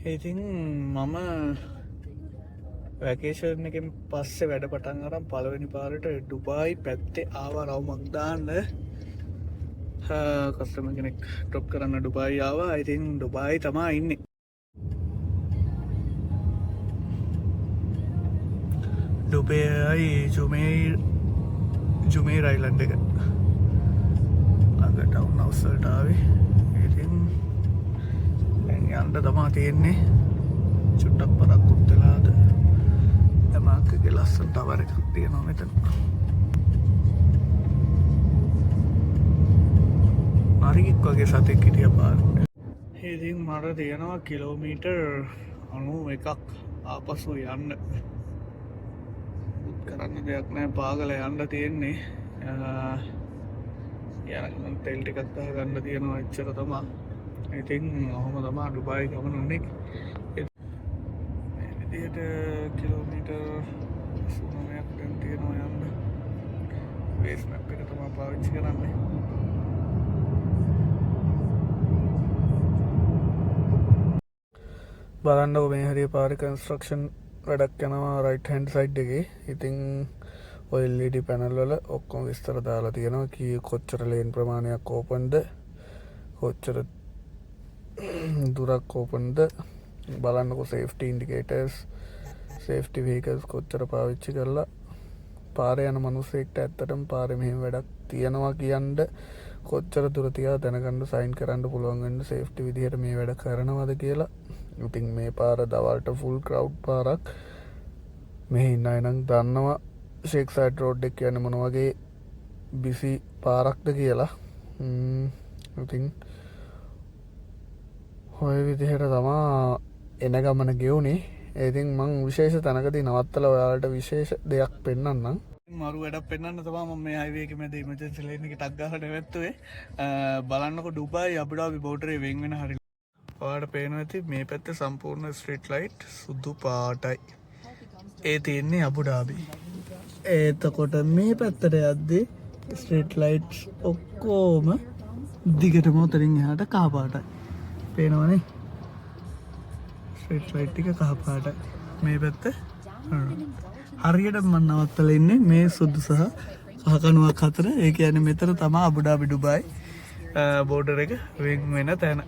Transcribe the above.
ඉතින් මම වැකේෂන් එකෙන් පස්සේ වැඩ පටන් අරන් පළවෙනි පාරට ඩුබායි පැත්තේ ආවා රවුමක් දාන්න. කස්ටමර් කෙනෙක් ඩ්‍රොප් කරන්න ඩුබායි ආවා. ඉතින් ඩුබායි තමයි ඉන්නේ. ඩුබායි ජුමේර් අයිලන්ඩ් එක ළඟ ටවුන් හවුස් වලට ආවේ. ඉතින් දැන් යන්න තමයි තියෙන්නේ. චුට්ටක් පරක්කුත් වෙලාද දමාකගේ ලස්සන ටවර් එකක් තියෙනවා මෙතන. අරිගෙක් වගේ සතෙක් හිටිය පාරේ. ඉතින් මට තියෙනවා කිලෝමීටර් 91ක් ආපසු යන්න. කරන්න දෙයක් නැහැ, පාගල යන්න තියෙන්නේ. යනකම් තෙල් ටිකක් දාගන්න තියෙනවා, එච්චර තමයි. ඉතින් ඔහොම තමයි ඩුබායි ගමන උනේ. මේ විදිහට කිලෝමීටර් 89ක් දැන් තියෙනවා යන්න. වේස් මැප් එක තමයි පාවිච්චි කරන්නේ. බලන්නකො මේ හරිය පාරේ කන්ස්ට්‍රක්ෂන් වැඩක් යනවා රයිට් හැන්ඩ් සයිඩ් එකේ. ඉතින් ඔය LED පැනල් වල ඔක්කොම විස්තර දාලා තියෙනවා. කොච්චර ලේන් ප්‍රමාණයක් ඕපන්ද, කොච්චර දුරක් ඕපන්ද බලන්නකො. සේෆ්ටි ඉන්ඩිකේටර්ස්, සේෆ්ටි වීකල්ස් කොච්චර පාවිච්චි කරලා පාරේ යන මිනිස්සෙක්ට ඇත්තටම පාරේ මෙහෙම වැඩක් තියනවා කියන්න කොච්චර දුර තියා දැනගන්න සයින් කරන්න පුළුවන් වෙන්න සේෆ්ටි විදිහට මේ වැඩ කරනවද කියලා. ඉතින් මේ පාර දවල්ට ෆුල් ක්‍රවුඩ් පාරක්. මෙහි ඉන්න අය නම් දන්නවා ෂේක් සයිඩ් රෝඩ් එක කියන්නේ මොන වගේ බිසි පාරක්ද කියලා. ඉතින් ඔය විදිහට තමා එන ගමන ගෙවුනේ. ඉතින් මං විශේෂ තැනකදී නවත්තලා ඔයාලට විශේෂ දෙයක් පෙන්වන්නම්. මරු වැඩක් පෙන්වන්න තමයි මම මේ හයිවේ එකේ මැද ඉමර්ජන්සි ලේන් එකේ ටක් ගහලා නැවැත්තුවේ. බලන්නකො ඩුබායි අබුඩාබි බෝඩරේ වෙන් වෙන හරිය. ඔයාලට පේනවා ඇති මේ පැත්තේ සම්පූර්ණ ස්ට්‍රීට් ලයිට් සුදු පාටයි. ඒ තියෙන්නේ අබුඩාබි. එතකොට මේ පැත්තට යද්දී ස්ට්‍රීට් ලයිට්ස් ඔක්කොම දිගටම උතරින් එහාට කහ පාටයි. පේනවනේ? ස්ට්‍රීට් ලයිට් ටික කහ පාටයි. මේ පැත්ත හරියට මම නවත්තලා ඉන්නේ මේ සුදු සහ කහ කණුවක් අතර. ඒ කියන්නේ මෙතන තමයි අබුඩාබි ඩුබායි බෝඩර් එක වෙන් වෙන තැන.